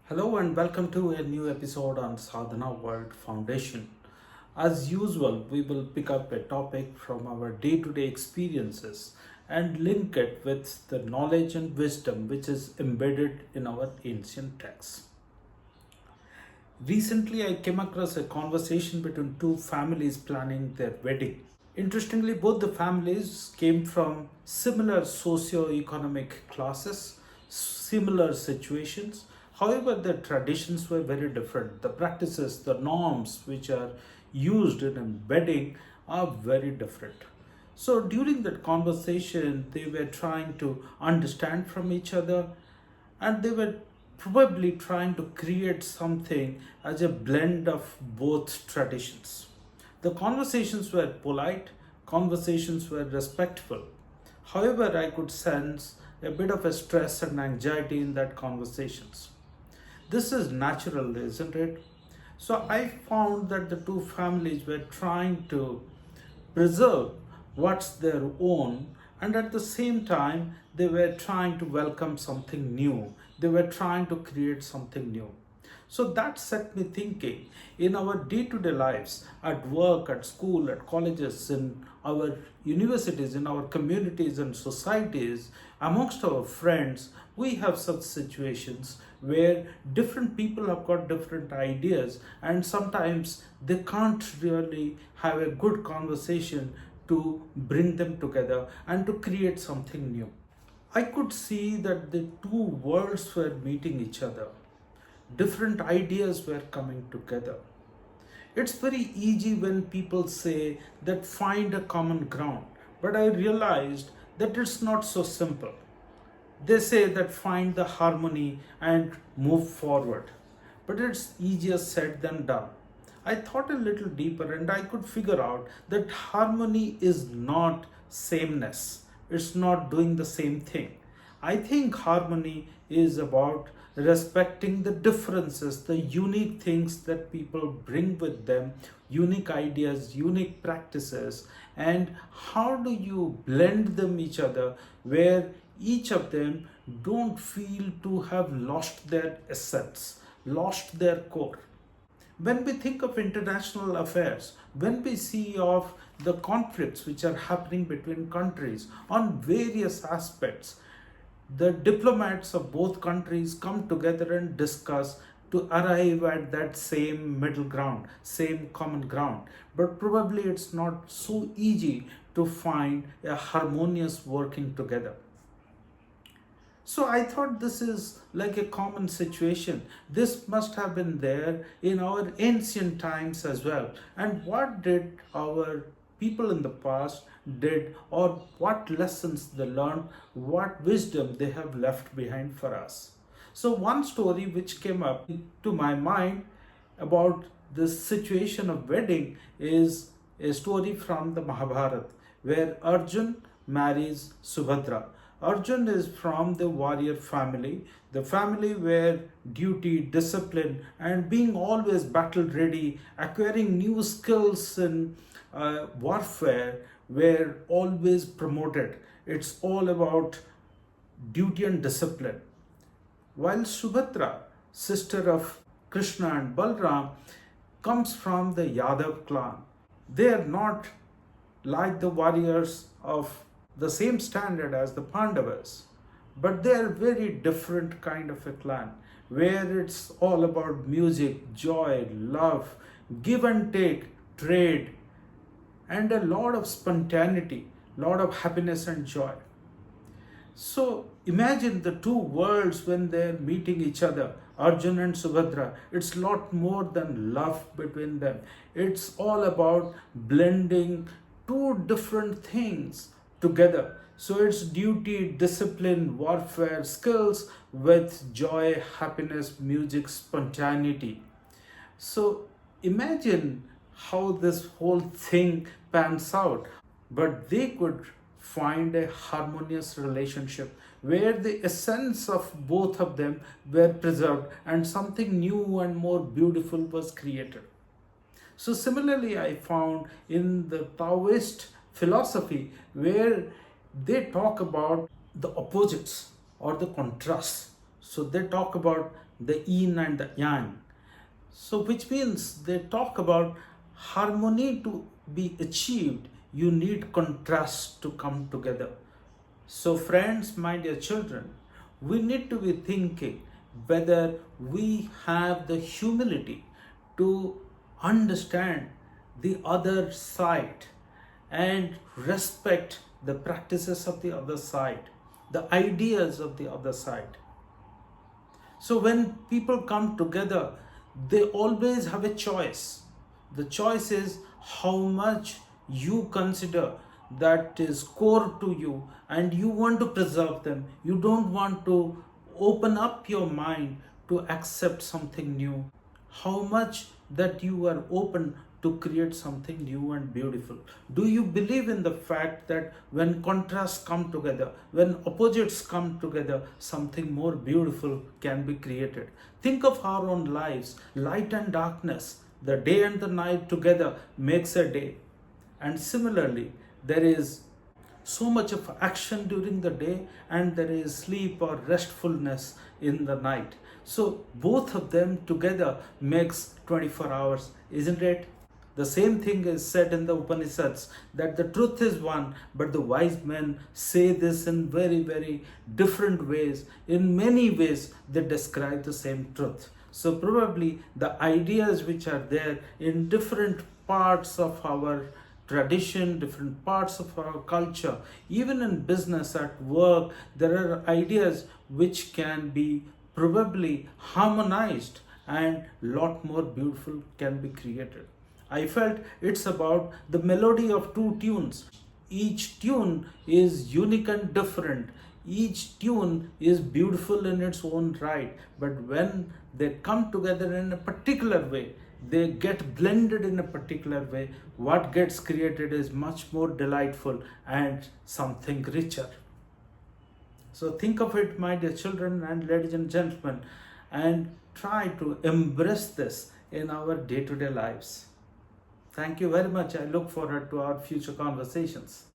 Hello and welcome to a new episode on Sadhana World Foundation. As usual, we will pick up a topic from our day to day experiences and link it with the knowledge and wisdom which is embedded in our ancient texts. Recently, I came across a conversation between two families planning their wedding. Interestingly, both the families came from similar socio-economic classes, similar situations. However, their traditions were very different. The practices, the norms which are used in a wedding are very different. So during that conversation, they were trying to understand from each other and they were probably trying to create something as a blend of both traditions. The conversations were polite, conversations were respectful. However, I could sense a bit of a stress and anxiety in that conversations. This is natural, isn't it? So I found that the two families were trying to preserve what's their own, and at the same time they were trying to welcome something new. They were trying to create something new. So that set me thinking in our day to day lives, at work, at school, at colleges, in our universities, in our communities and societies, amongst our friends, we have such situations where different people have got different ideas and sometimes they can't really have a good conversation to bring them together and to create something new. I could see that the two worlds were meeting each other. Different ideas were coming together. It's very easy when people say that find a common ground, but I realized that it's not so simple. They say that find the harmony and move forward, but it's easier said than done. I thought a little deeper and I could figure out that harmony is not sameness, it's not doing the same thing. I think harmony is about respecting the differences, the unique things that people bring with them, unique ideas, unique practices, and how do you blend them each other where each of them don't feel to have lost their essence, lost their core. When we think of international affairs, when we see of the conflicts which are happening between countries on various aspects, the diplomats of both countries come together and discuss to arrive at that same middle ground, same common ground. But probably it's not so easy to find a harmonious working together. So I thought this is like a common situation. This must have been there in our ancient times as well. And what did our people in the past did, or what lessons they learned, what wisdom they have left behind for us? So one story which came up to my mind about this situation of wedding is a story from the Mahabharata where Arjun marries Subhadra. Arjun is from the warrior family, the family where duty, discipline, and being always battle ready, acquiring new skills in warfare were always promoted. It's all about duty and discipline. While Subhadra, sister of Krishna and Balram, comes from the Yadav clan. They are not like the warriors of the same standard as the Pandavas, but they are very different kind of a clan where it's all about music, joy, love, give and take, trade, and a lot of spontaneity, lot of happiness and joy. So imagine the two worlds when they're meeting each other, Arjun and Subhadra. It's a lot more than love between them. It's all about blending two different things together. So it's duty, discipline, warfare, skills with joy, happiness, music, spontaneity. So imagine how this whole thing pans out. But they could find a harmonious relationship where the essence of both of them were preserved and something new and more beautiful was created. So similarly, I found in the Taoist philosophy where they talk about the opposites or the contrasts. So they talk about the yin and the yang. So, which means they talk about harmony to be achieved, you need contrast to come together. So, friends, my dear children, we need to be thinking whether we have the humility to understand the other side and respect the practices of the other side, the ideas of the other side. So when people come together, they always have a choice. The choice is how much you consider that is core to you and you want to preserve them. You don't want to open up your mind to accept something new. How much that you are open to create something new and beautiful. Do you believe in the fact that when contrasts come together, when opposites come together, something more beautiful can be created? Think of our own lives, light and darkness, the day and the night together makes a day. And similarly, there is so much of action during the day and there is sleep or restfulness in the night. So both of them together makes 24 hours, isn't it? The same thing is said in the Upanishads that the truth is one, but the wise men say this in very, very different ways. In many ways, they describe the same truth. So, probably the ideas which are there in different parts of our tradition, different parts of our culture, even in business, at work, there are ideas which can be probably harmonized and lot more beautiful can be created. I felt it's about the melody of two tunes. Each tune is unique and different. Each tune is beautiful in its own right. But when they come together in a particular way, they get blended in a particular way, what gets created is much more delightful and something richer. So think of it, my dear children and ladies and gentlemen, and try to embrace this in our day-to-day lives. Thank you very much. I look forward to our future conversations.